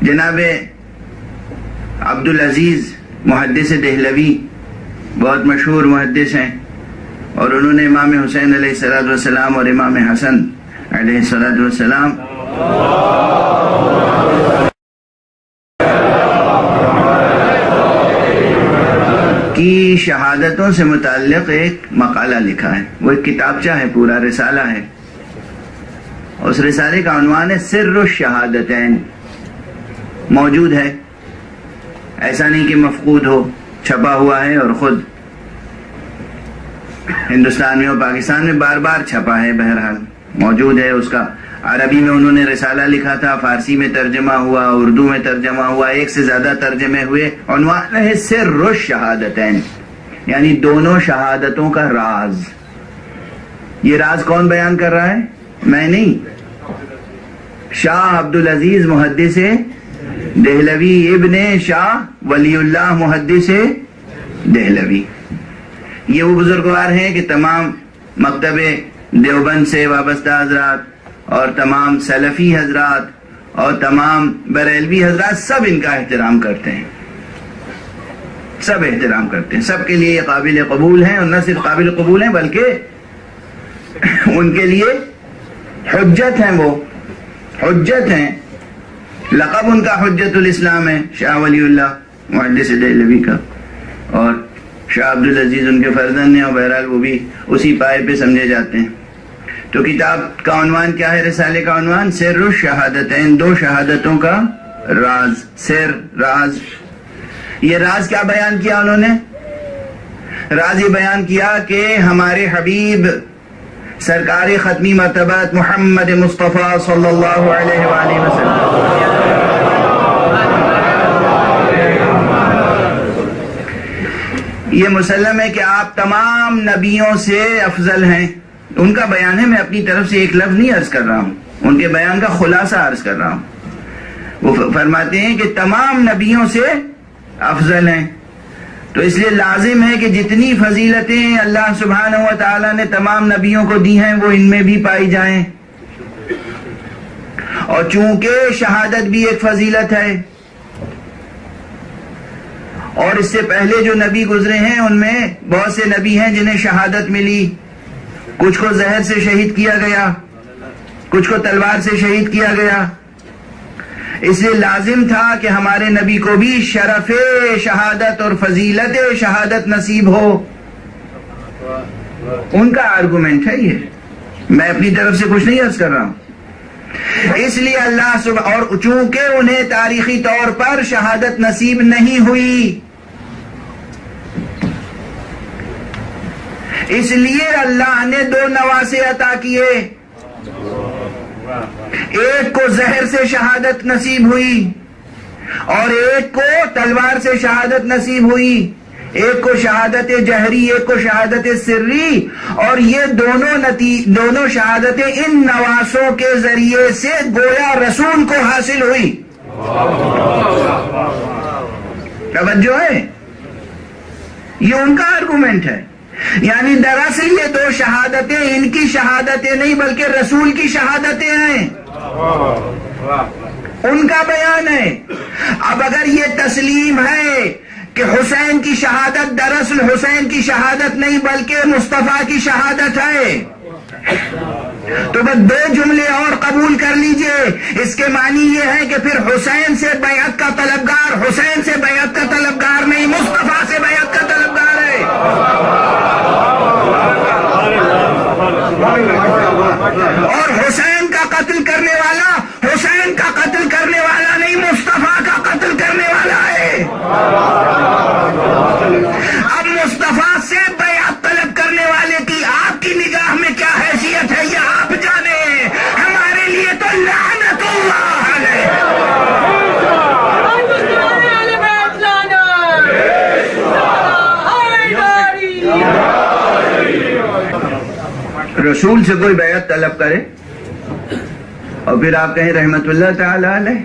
جناب عبدالعزیز محدث دہلوی بہت مشہور محدث ہیں، اور انہوں نے امام حسین علیہ السلام اور امام حسن علیہ السلام کی شہادتوں سے متعلق ایک مقالہ لکھا ہے. وہ ایک کتابچہ ہے، پورا رسالہ ہے. اس رسالے کا عنوان ہے سر الشہادتین. موجود ہے، ایسا نہیں کہ مفقود ہو، چھپا ہوا ہے، اور خود ہندوستان میں اور پاکستان میں بار بار چھپا ہے. بہرحال موجود ہے. اس کا عربی میں انہوں نے رسالہ لکھا تھا، فارسی میں ترجمہ ہوا، اردو میں ترجمہ ہوا، ایک سے زیادہ ترجمے ہوئے. عنوان ہے سر الشہادتین، یعنی دونوں شہادتوں کا راز. یہ راز کون بیان کر رہا ہے؟ میں نہیں، شاہ عبدالعزیز محدث دہلوی ابن شاہ ولی اللہ محدث دہلوی. یہ وہ بزرگوار ہیں کہ تمام مکتب دیوبند سے وابستہ حضرات اور تمام سلفی حضرات اور تمام بریلوی حضرات سب ان کا احترام کرتے ہیں، سب احترام کرتے ہیں. سب کے لیے یہ قابل قبول ہیں، اور نہ صرف قابل قبول ہیں بلکہ ان کے لیے حجت ہیں. وہ حجت ہیں. لقب ان کا حجت الاسلام ہے، شاہ ولی اللہ محدث دہلوی کا، اور شاہ عبدالعزیز ان کے فرزند ہیں، اور بہرحال وہ بھی اسی پائے پہ سمجھے جاتے ہیں. تو کتاب کا عنوان کیا ہے؟ رسالے کا عنوان سر الشہادتین، دو شہادتوں کا راز. سر، راز. یہ راز کیا بیان کیا انہوں نے؟ راز یہ بیان کیا کہ ہمارے حبیب سرکار ختمی مرتبت محمد مصطفیٰ صلی اللہ علیہ وآلہ وسلم یہ مسلم ہے کہ آپ تمام نبیوں سے افضل ہیں. ان کا بیان ہے، میں اپنی طرف سے ایک لفظ نہیں عرض کر رہا ہوں، ان کے بیان کا خلاصہ عرض کر رہا ہوں. وہ فرماتے ہیں کہ تمام نبیوں سے افضل ہیں. تو اس لیے لازم ہے کہ جتنی فضیلتیں اللہ سبحانہ و تعالی نے تمام نبیوں کو دی ہیں وہ ان میں بھی پائی جائیں. اور چونکہ شہادت بھی ایک فضیلت ہے، اور اس سے پہلے جو نبی گزرے ہیں ان میں بہت سے نبی ہیں جنہیں شہادت ملی. کچھ کو زہر سے شہید کیا گیا، کچھ کو تلوار سے شہید کیا گیا. اس لیے لازم تھا کہ ہمارے نبی کو بھی شرف شہادت اور فضیلت شہادت نصیب ہو. ان کا آرگومنٹ ہے یہ، میں اپنی طرف سے کچھ نہیں عرض کر رہا ہوں. اس لیے اللہ اور چونکہ انہیں تاریخی طور پر شہادت نصیب نہیں ہوئی، اس لیے اللہ نے دو نواسے عطا کیے. ایک کو زہر سے شہادت نصیب ہوئی، اور ایک کو تلوار سے شہادت نصیب ہوئی. ایک کو شہادت جہری، ایک کو شہادت سری. اور یہ دونوں شہادتیں ان نواسوں کے ذریعے سے گویا رسول کو حاصل ہوئی. توجہ ہے، یہ ان کا آرگومنٹ ہے. یعنی دراصل یہ دو شہادتیں ان کی شہادتیں نہیں بلکہ رسول کی شہادتیں ہیں. ان کا بیان ہے. اب اگر یہ تسلیم ہے کہ حسین کی شہادت دراصل حسین کی شہادت نہیں بلکہ مصطفیٰ کی شہادت ہے، تو بس دو جملے اور قبول کر لیجئے. اس کے معنی یہ ہے کہ پھر حسین سے بیعت کا طلبگار حسین سے بیعت کا طلبگار نہیں، مصطفیٰ سے بیعت کا طلبگار ہے. اور حسین کا قتل کرنے والا حسین کا قتل کرنے والا نہیں، مصطفیٰ کا قتل کرنے والا ہے. اب مصطفیٰ سے بیعت طلب کرنے والے کی آپ کی نگاہ میں کیا حیثیت ہے یہ آپ جانے. ہمارے لیے تو لعنت اللہ علیہ. رسول سے کوئی بیعت طلب کرے اور پھر آپ کہیں رحمت اللہ تعالی علیہ.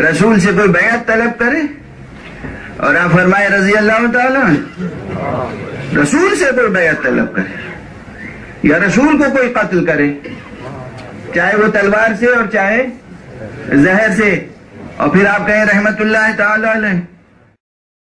رسول سے کوئی بیعت طلب کرے اور آپ فرمائے رضی اللہ تعالیٰ. رسول سے کوئی بیعت طلب کرے یا رسول کو کوئی قتل کرے چاہے وہ تلوار سے اور چاہے زہر سے، اور پھر آپ کہیں رحمت اللہ تعالی علیہ.